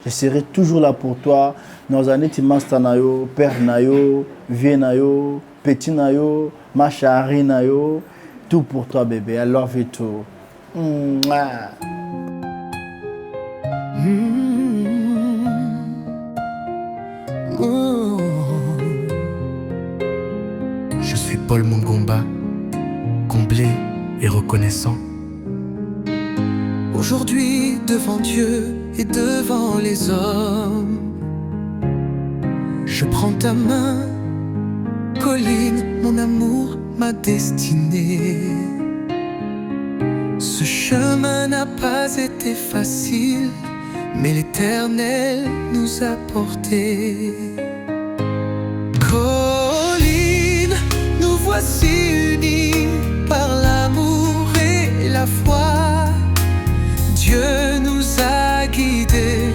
Je serai toujours là pour toi. Nos années, tu master nayo, père nayo, vieux nayo, petit nayo, ma chérie nayo. Tout pour toi, bébé. I love you too. Mouah. Je suis Paul Mongomba, comblé et reconnaissant. Aujourd'hui, devant Dieu et devant les hommes, je prends ta main, Colline, mon amour, ma destinée. Ce chemin n'a pas été facile, mais l'Éternel nous a portés. Colline, nous voici unis par l'amour et la foi. Dieu nous a guidés,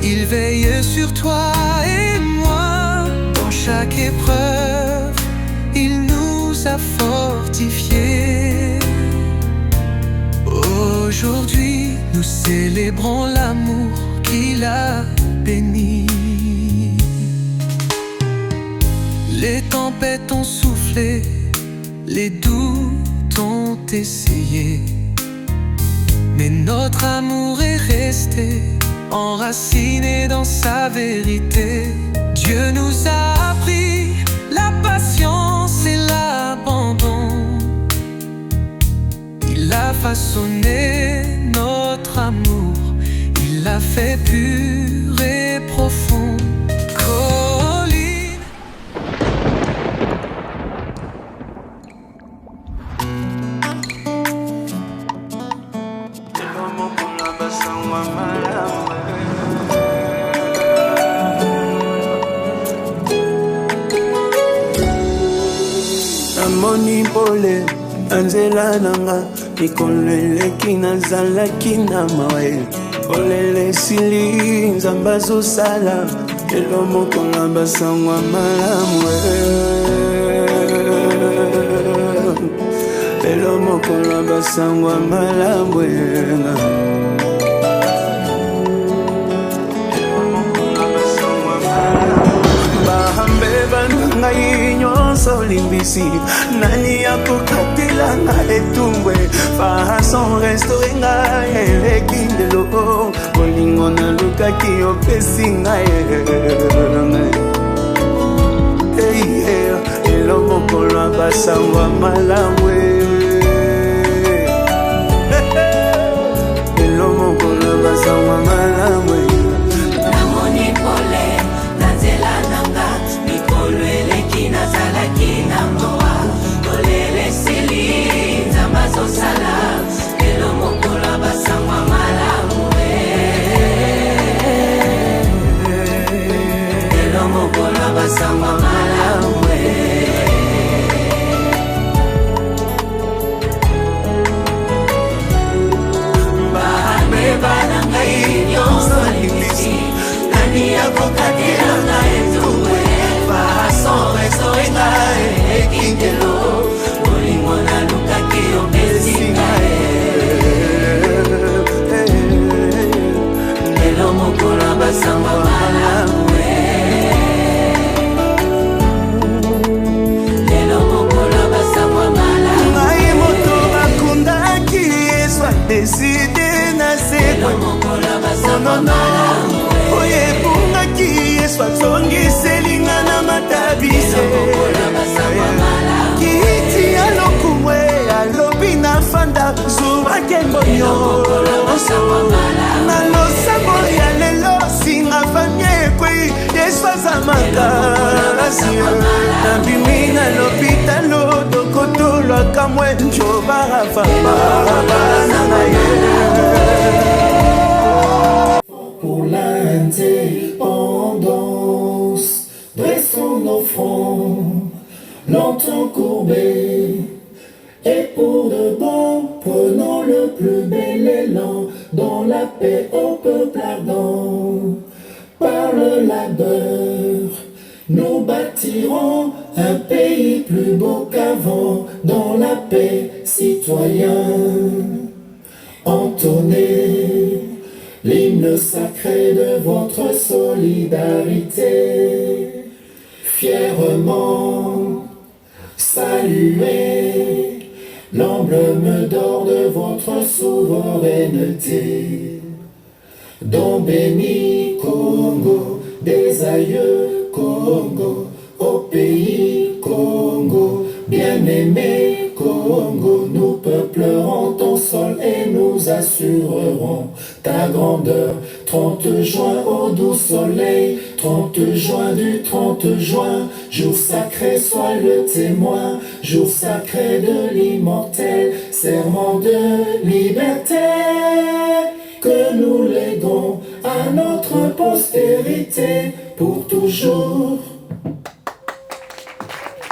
il veille sur toi et moi. Dans chaque épreuve, il nous a fortifiés. Aujourd'hui, nous célébrons l'amour qu'il a béni. Les tempêtes ont soufflé, les doutes ont essayé, mais notre amour est resté enraciné dans sa vérité. Dieu nous a appris la patience et l'abandon. Il a façonné notre amour, il l'a fait pur et profond. Colline. Namoni pole anzela nanga nikoleleki nazalaki na mawe kolele sili nzamba zosala elo moko na basangwa malamu elo moko na basangwa malamu ngai nyonso limbisi nani akokatela nga etumbwe fason restaure ngai eleki ndelo bolingo nalukaki opesi ngai elongo kolwa basangwa malamu elongo kolwa basangwa malamu. Namoni pole nanzela nanga nikolweleki nazalaki na moa kolele sili nzamba zosala elo mokolo basangwa malamu elo mokolo basangwa malamu bahame bana ngai nyonso limisi nani akokatela ngai etuwe fason restaure ngai ekindelo bolingo nalukaki opesi ngai lelo mokolo basangwa malamu lelo mokolo basangwa malamu ngai moto bakundaki yesu adeside na sekwa oyo ebungaki yesu azongiselinga na matabise kiti ya lokumwe alobi na fanda zubake mbonyo na losambo ya lelo singa famie ekwei yesu aza makasi na bimi na lopitalo dokotolwaka mwe njobarafabana na ye. Pour l'indépendance, dressons nos fronts, longtemps courbés, et pour de bon, prenons le plus bel élan, dans la paix au peuple ardent. Par le labeur, nous bâtirons un pays plus beau qu'avant, dans la paix, citoyens, entonnez l'hymne sacré de votre solidarité. Fièrement saluez l'emblème d'or de votre souveraineté. Don béni Congo, des aïeux Congo, au pays Congo, bien-aimé Congo, nous peuplerons ton sol et nous assurerons ta grandeur. 30 juin au doux soleil, 30 juin du 30 juin, jour sacré, sois le témoin, jour sacré de l'immortel, serment de liberté, que nous léguons à notre postérité pour toujours.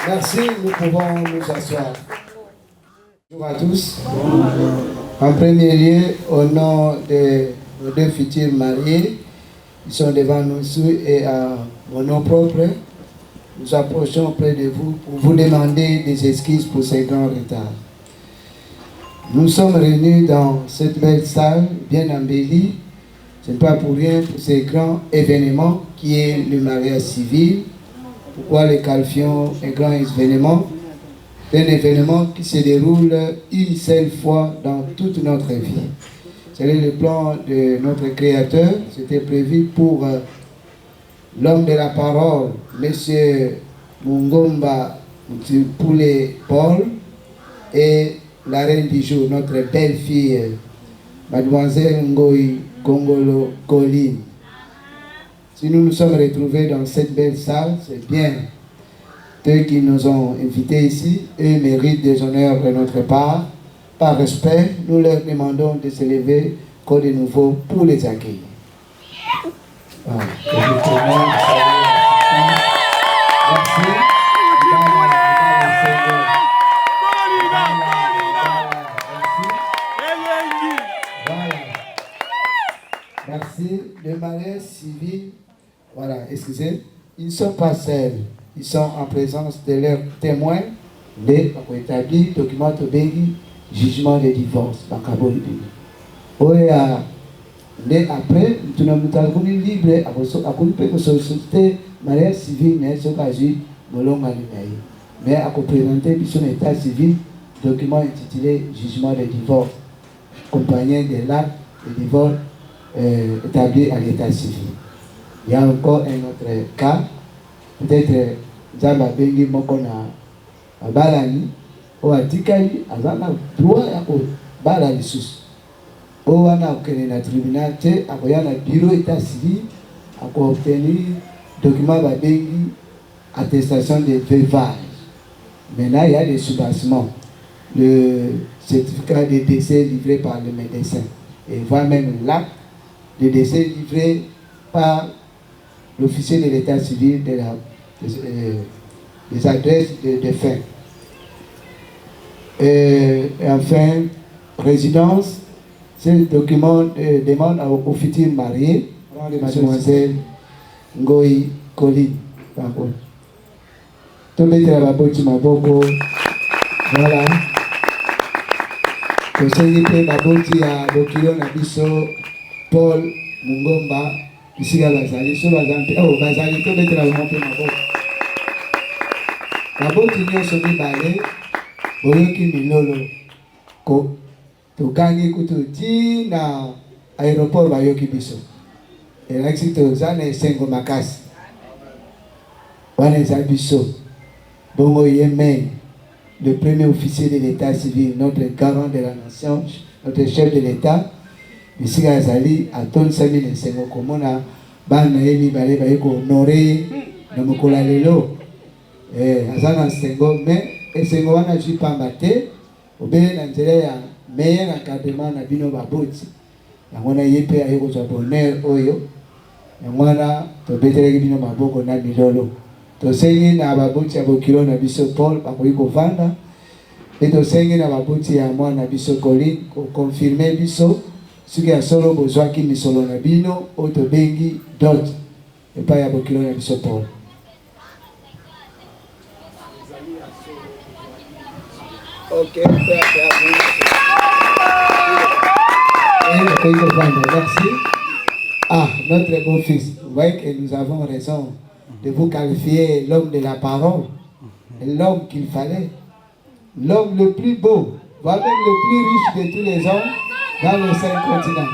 Merci, nous pouvons nous asseoir. Bonjour à tous. En premier lieu, au nom de nos deux futurs mariés, ils sont devant nous et à mon nom propre, nous approchons auprès de vous pour vous demander des excuses pour ces grands retards. Nous sommes réunis dans cette belle salle bien embellie, ce n'est pas pour rien pour ces grands événements qui est le mariage civil. Pourquoi le qualifions un grand événement? Un événement qui se déroule une seule fois dans toute notre vie. C'est le plan de notre Créateur. C'était prévu pour l'homme de la parole, M. Mungomba Poulet Paul, et la reine du jour, notre belle-fille, Mademoiselle Ngoï Gongolo Colline. Si nous nous sommes retrouvés dans cette belle salle, c'est bien. Ceux qui nous ont invités ici, eux méritent des honneurs de notre part. Par respect, nous leur demandons de se lever comme de nouveau pour les accueillir. Voilà. Merci. Merci. Le mariage civil, voilà, excusez, ils ne sont pas seuls. Ils sont en présence de leurs témoins, les établis, documents de béni, jugement de divorce, mais après, nous sommes libres à solliciter mariage civil, mais ce cas mais à présenter son état civil, document intitulé jugement de divorce, accompagné de l'acte de divorce établi à l'état civil. Il y a encore un autre cas, peut-être Zamba Bengi Mokona Balani, ou à Tikali, Azana droit à Balani Sus. Ou à na tribunal, à bureau état civil, à obtenir document Bengi, attestation de veuvage. Maintenant, il y a des subassements. Le certificat de décès livré par le médecin. Et voire même l'acte de décès livré par l'officier de l'état civil de des adresses de fin. Et enfin, résidence, c'est le document demande aux futurs mariés, mademoiselle Ngoï Colline. Tout le monde voilà. Conseiller Baboti à Bokilo Nabiso, Paul Mungomba, ici à Bazali, sur Bazali, oh Bazali, tout le monde Baboti n'y a somi balé, Boyoki Milolo, Ko, Tukani Kututi na aéroport Bayoki Biso. Et là, c'est aux années 5 Makas. Wane Zabiso, Bongo Yemen. Le premier officier de l'état civil, notre garant de la nation, notre chef de l'état, ici à Zali, à Ton Sami et Sengo Komona, Ban Eli Balé Baeko Honoré, Namokola Lelo, Azana Sengo, mais Sengo Wana Jipa Mate, Obé Nantere, meilleur encadrement na Bino Baboti. Yamona Yepe Ayoko Bonheur Oyo, Yamona, Tobetere Bino Maboko na Milolo. Tosengi na babuti ya Bokilo na biso Paul bakoyiko vanda et tosengi na babuti ya mwana biso Colline ko confirmer biso suki ya solo bozwaki misolo na bino oto bengi dot et pas ya Bokilo na biso Paul. OK, merci. Ah, notre beau-fils, vous voyez que nous avons raison de vous qualifier l'homme de la parole, l'homme qu'il fallait, l'homme le plus beau, voire même le plus riche de tous les hommes dans le 5 continents.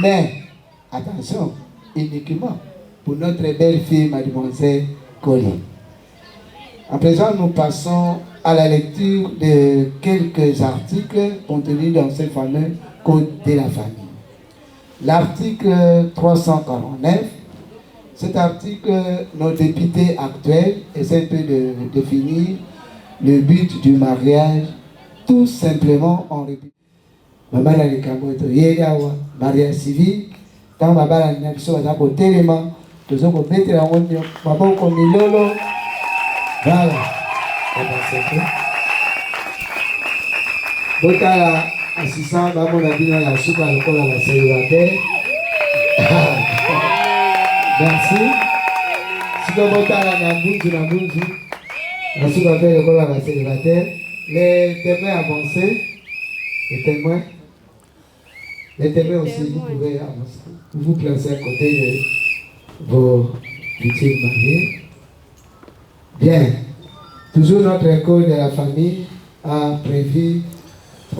Mais, attention, uniquement pour notre belle fille, mademoiselle Colline. À présent, nous passons à la lecture de quelques articles contenus dans ce fameux Code de la famille. L'article 349, cet article, nos députés actuels essaient de définir le but du mariage, tout simplement en répétant. Maman a les camotes, mariage civil, quand maman a une action à côté d'éléments, nous avons mettre la honte, maman comme il lolo. Voilà. Botala assistant maman a dit la soupe à l'école à la célibataire. Merci. Si tu botala na bunzu, la soupe à l'école à la célibataire. Les témoins avancés, les témoins aussi, vous pouvez avancer. Vous vous placez à côté de vos futurs mariés. Bien. Toujours notre code de la famille a prévu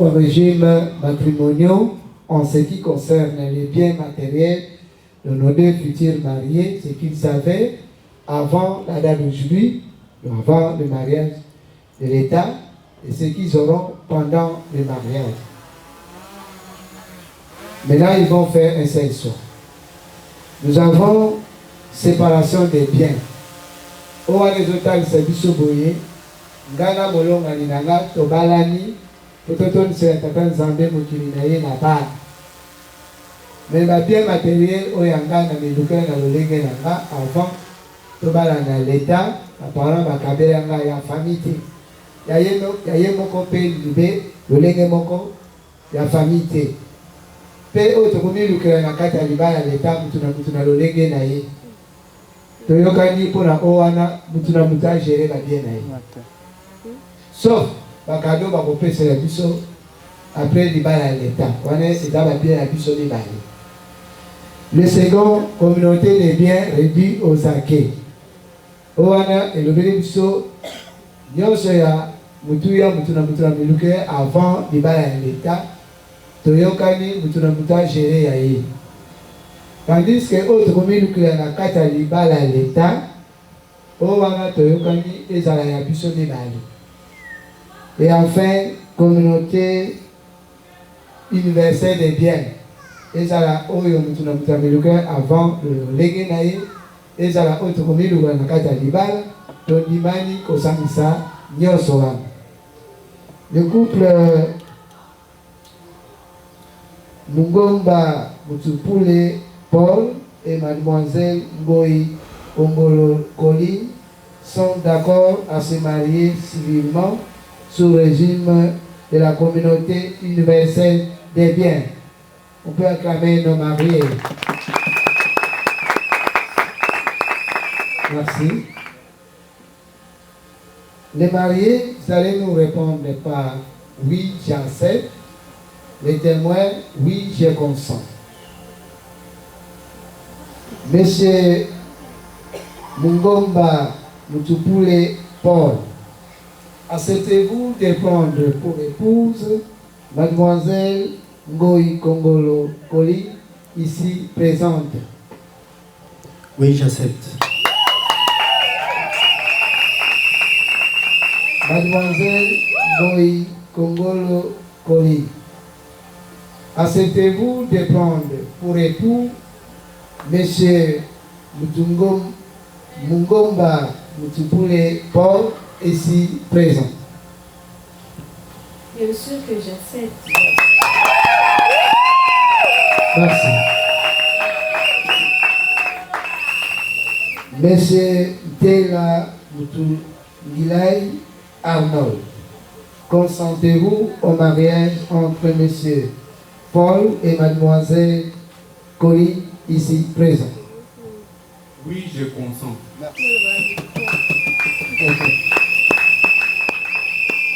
un régime matrimonial en ce qui concerne les biens matériels de nos deux futurs mariés, ce qu'ils avaient avant la date d'aujourd'hui, avant le mariage de l'État, et ce qu'ils auront pendant le mariage. Maintenant, ils vont faire un seul choix. Nous avons séparation des biens. Au résultat de ce bisoboye, Ngana Molonga Ninanga, Tobalani, Pototon Seratan Zambé Mokirinaye Naba. Mais ma bien matériel, Oyanga, Nameluka, Nalolenge Nanga, avant Tobalana l'État, apparemment, Makabelanga, ya famille. Yaye Moko Pe Libé, Lolenge Moko, ya famille. Pe Otokomi Lukera Nakata Libala l'État, Mutuna Lolenge Naye. Toyokani pour la Oana, Mutuna Muta gérer la bien Naye. Sauf, Bakado va couper sur la biso après l'Ibala à l'État. On est dans la bien la biso l'Ibala. Le second, communauté des biens réduits aux acquis. Oana et le biso, Nyosoya, Mutuya, Mutuna Miluke avant l'Ibala à l'État. Toyokani, Mutuna Muta gérer Yaye. Tandis que autre commune qui a la carte à l'Ibala à l'État, Oana Toyokani et Zalaya biso l'Ibala. Et enfin, communauté universelle des biens. Et ça la oyo mutuna mutamiluka avant le legenaye. Et ça la autre commune où on a kata libala. Tondimani kosamisa nyosoa. Le couple Mungomba Mutupule Paul et mademoiselle Ngoyi Ongolo Koli sont d'accord à se marier civilement sous le régime de la communauté universelle des biens. On peut acclamer nos mariés. Merci. Les mariés, vous allez nous répondre par oui, j'accepte. Les témoins, oui, je consens. Monsieur Mungomba Mutupule Paul, acceptez-vous de prendre pour épouse mademoiselle Ngoyi Kongolo Koli, ici présente? Oui, j'accepte. Mademoiselle Ngoyi Kongolo Koli, acceptez-vous de prendre pour époux monsieur Mungomba Mutupule Paul, ici présent? Bien sûr que j'accepte. Merci. Monsieur Tela Mutungilai Arnold, consentez-vous au mariage entre monsieur Paul et mademoiselle Colline, ici présent? Oui, je consens.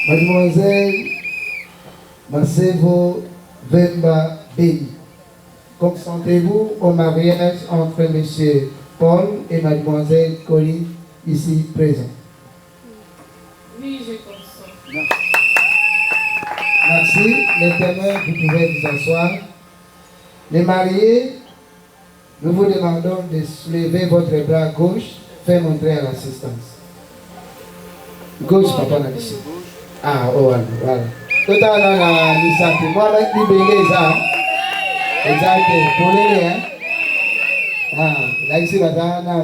Mademoiselle Masevo Vemba Beni, consentez-vous au mariage entre M. Paul et Mademoiselle Colline, ici présents? Oui, je consens. Merci. Les témoins, vous pouvez vous asseoir. Les mariés, nous vous demandons de soulever votre bras gauche, fait montrer à l'assistance. Gauche, papa, on a dit. Ah, oh, voilà. Tout à l'heure, on a mis ça. Moi, avec les bébés, ça. Exact. Pour les hein. Ah, là, ici, on a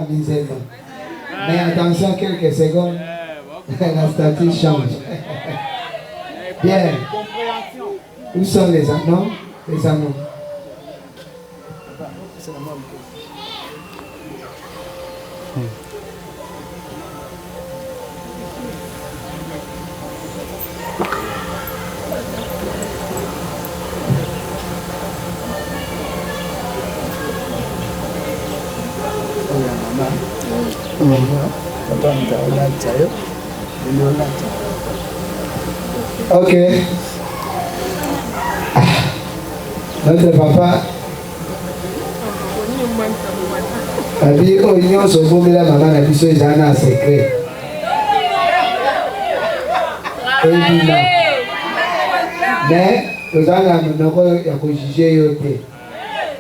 mis ça. Mais attention, quelques secondes. La statue change. Bien. Où sont les anneaux? Les anneaux. Ok. Notre papa a dit oh union se boum la maman a dit so ils en a secret. Mais nous allons nous ya ko juger yote.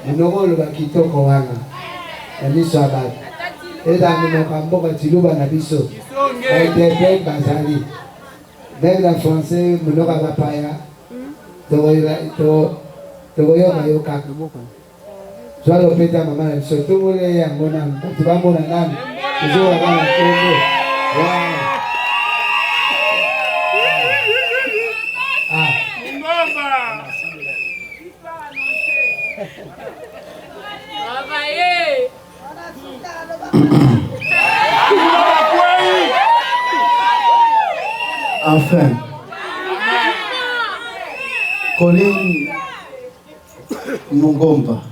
Nous le bakito ko wana. Ami sabat. Et dans nos cambo batiluba na biso. Interprète bazali. Même la français nous va pas ya. Togoyo mayoka. Soit le péta maman, surtout vous les amonam, tu vas mon âme, toujours avant la tombe. Ah. Enfin, Colline Mungomba,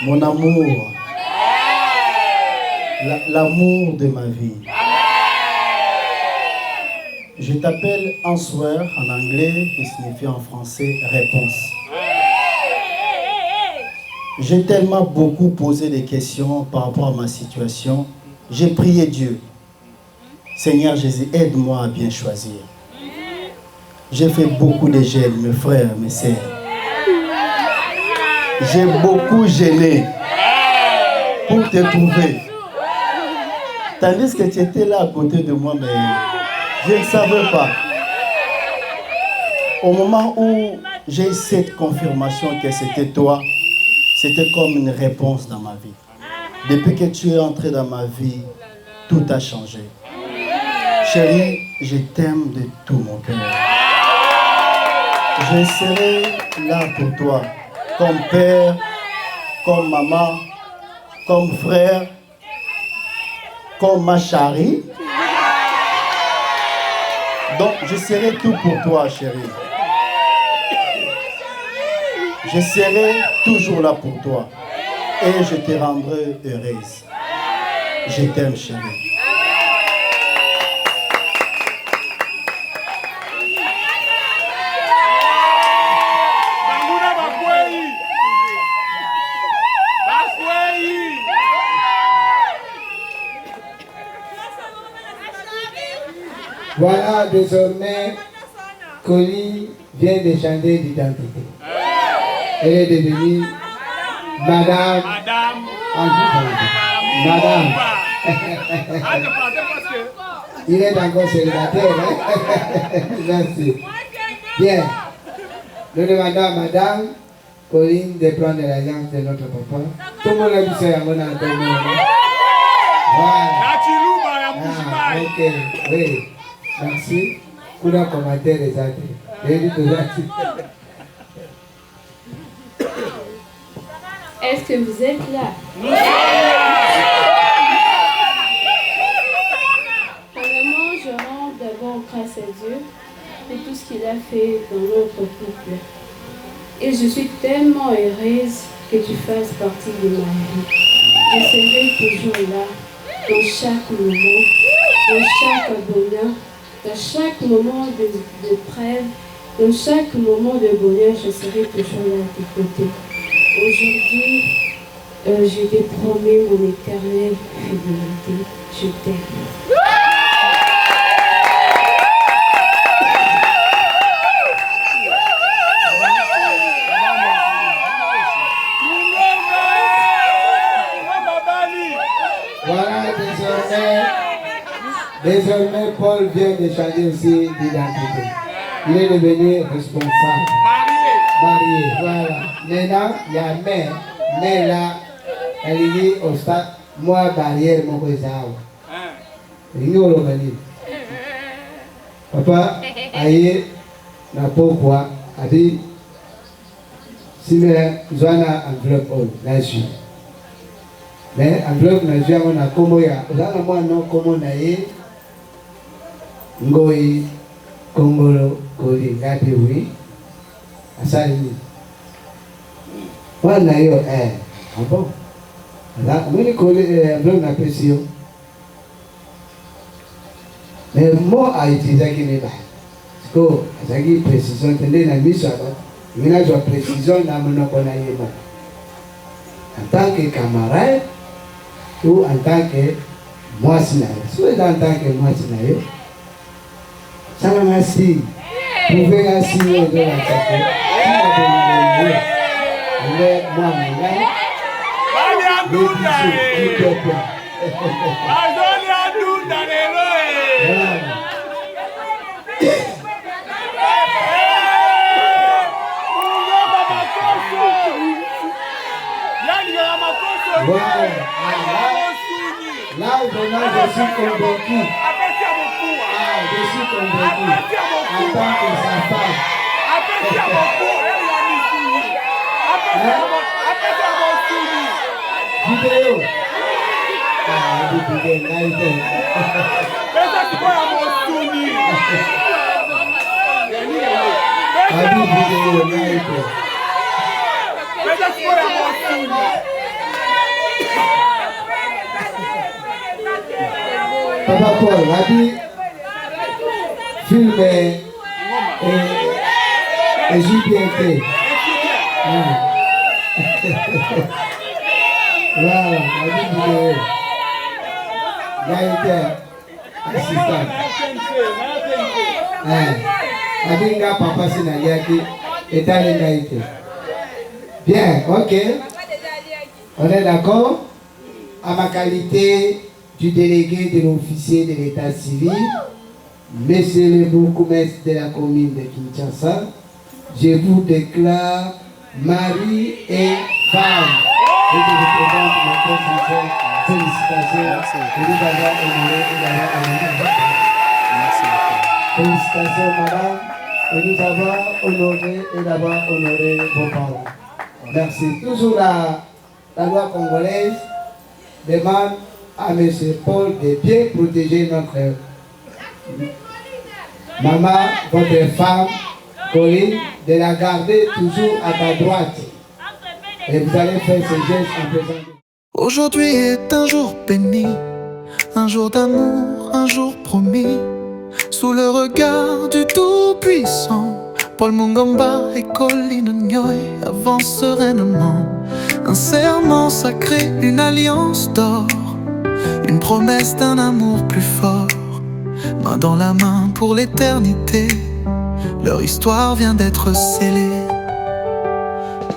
mon amour, l'amour de ma vie. Je t'appelle answer en anglais qui signifie en français réponse. J'ai tellement beaucoup posé des questions par rapport à ma situation. J'ai prié Dieu. Seigneur Jésus, aide-moi à bien choisir. J'ai fait beaucoup de gel, mes frères, mes sœurs. J'ai beaucoup gêné pour te trouver. Tandis que tu étais là à côté de moi, mais je ne savais pas. Au moment où j'ai eu cette confirmation que c'était toi, c'était comme une réponse dans ma vie. Depuis que tu es entré dans ma vie, tout a changé. Chérie, je t'aime de tout mon cœur. Je serai là pour toi, comme père, comme maman, comme frère, comme ma chérie. Donc, je serai tout pour toi, chérie. Je serai toujours là pour toi. Et je te rendrai heureuse. Je t'aime, chérie. Voilà, désormais, Colline vient de changer d'identité. Elle est devenue Madame. Madame. Il est encore célibataire, hein? Merci. Bien. Nous demandons à Madame Colline de prendre l'alliance de notre papa. Tout le monde a dit ça à mon entendu. Voilà. Ah, ok, oui. Merci. Pour le commentaire des autres. Est-ce que vous êtes là? Vraiment, je rends d'abord grâce à Dieu pour tout ce qu'il a fait dans notre couple. Et je suis tellement heureuse que tu fasses partie de ma vie. Je serai toujours là, dans chaque moment, dans chaque bonheur, dans chaque moment de preuve Dans chaque moment de bonheur, je serai toujours là à tes côtés. Aujourd'hui, je t'ai promis mon éternelle fidélité. Je t'aime. Voilà, désormais, Paul vient de changer aussi d'identité. Il est devenu responsable. Marié, voilà. Maintenant, il y a mère. Mère là, elle est au stade, moi, barrière, mon cousin. Il est au Lomani. Papa, aïe, n'a pas quoi, a dit, si nous avons enveloppe, là, je mais enveloppe, nous avons un comoya. Nous avons un comoya, ngoi, Kongolo, Koli, Gati, oui. Asali. Voilà, yo, ah bon. Là, on est collé, enveloppe, n'a pas si. Mais moi, à utiliser qui n'est pas. Parce que, c'est une précision, tenez la mise à l'autre. Il y a une précision dans mon okonaïe. En tant que camarade, ou en tant que moi, si en tant que moi, si ça m'a merci. Vous pouvez assurer de la santé. Là, je suis convaincu. Je suis convaincu. En tant que sa femme. Vidéo. Papa Paul a dit film et JPNT. Voilà, a dit vidéo. Il a été assistant. A dit que papa Sinaliaki est allé naïté. Bien, ok. On est d'accord? À ma qualité du délégué de l'officier de l'état civil, monsieur le bourgmestre de la commune de Kinshasa, je vous déclare mari et femme. Je te représente mes très sincères félicitations de nous avoir honorés et d'avoir honoré. Félicitations madame, de nous avoir honorés et d'avoir honoré vos parents. Merci. Toujours la loi congolaise demande à M. Paul de bien protéger notre maman, votre femme, Corinne, de la garder toujours à ta droite. Et vous allez faire ce geste en présent. Aujourd'hui est un jour béni, un jour d'amour, un jour promis. Sous le regard du Tout-Puissant, Paul Mungomba et Colline Nyoy avancent sereinement. Un serment sacré, une alliance d'or, une promesse d'un amour plus fort. Main dans la main pour l'éternité, leur histoire vient d'être scellée.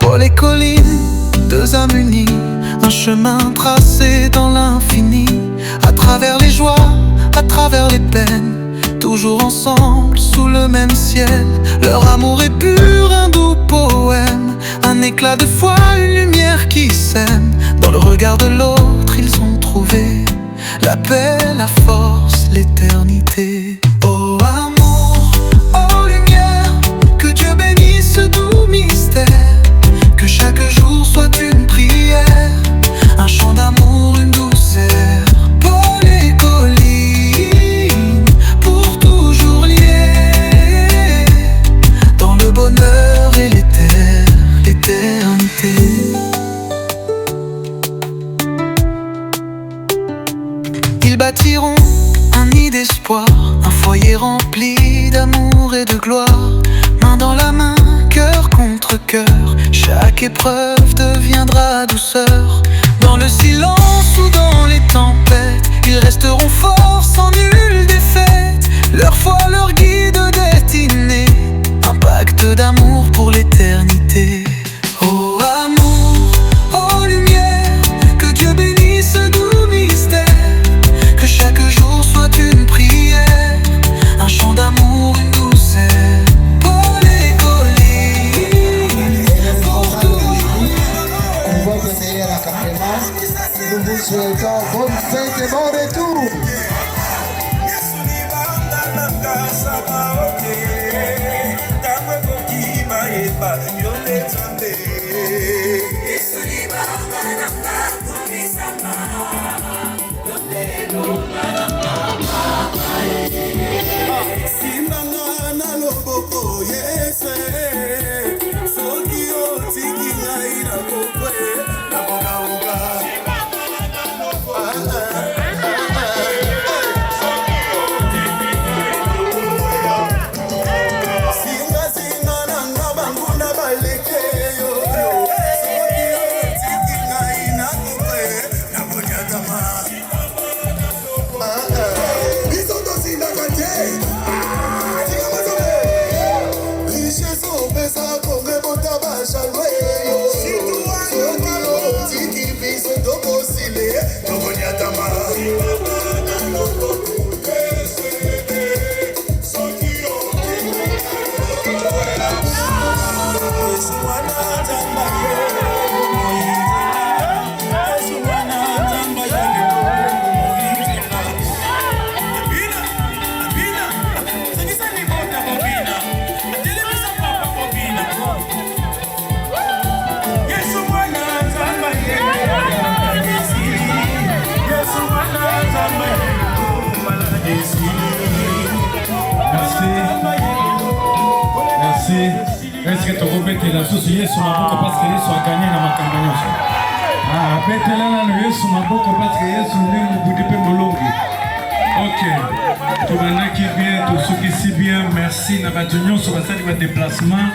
Paul et Colline, deux âmes unies, un chemin tracé dans l'infini. À travers les joies, à travers les peines, toujours ensemble sous le même ciel. Leur amour est pur, un doux poème, un éclat de foi, une lumière qui sème. Dans le regard de l'autre, ils ont trouvé la paix, la force, l'éternité. Oh amour, oh lumière, que Dieu bénisse ce doux mystère. Que chaque jour soit une prière, un chant d'amour, une douceur. Paul et Colline, pour toujours liés dans le bonheur et l'éternité. Ils bâtiront un nid d'espoir, un foyer rempli d'amour et de gloire. Main dans la main, cœur contre cœur. Chaque épreuve deviendra douceur. Dans le silence ou dans les tempêtes, ils resteront forts sans nulle défaite. Leur foi, leur guide destiné, un pacte d'amour pour l'éternité. Oh amour, oh lumière, que Dieu bénisse ce doux mystère. Que chaque jour soit une prière, un chant d'amour, une douceur. Olé, olé, pour toujours. On va venir à Campement. Nous vous souhaitons bonne fête et bon retour. Est-ce que tu peux mettre la sauce sur ma bouche parce que Yesu a gagné dans ma campagne? Ah, betela na Yesu maboko parce que Yesu ndiye mbudipe molongi. Ok. Tu m'as qui bien, tout ce qui si bien, merci na batunyo sur la salle de déplacement.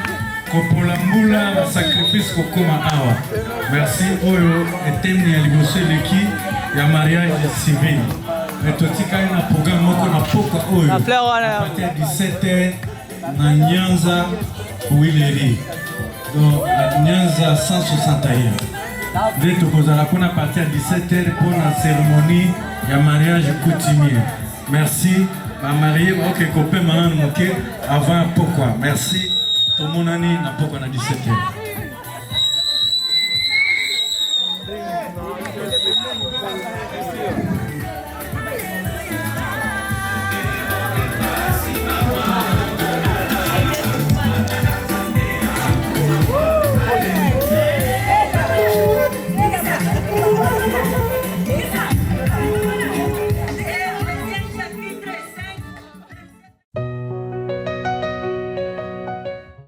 Kopolambula la sacrifice kokoma awa. Merci oyo etemni ya liboso leki ya mariage civil. Mais tout tika na programme moko na poka oyo. À partir de 17h na Nyanza Wileri. Donc la Nyanza 161. Dès que vous allez à partir de 17h pour la cérémonie de mariage coutumier. Merci. Ma mariée, ok, copain, maman, ok, avant pourquoi. Merci. Tout le monde n'a pas à 17h.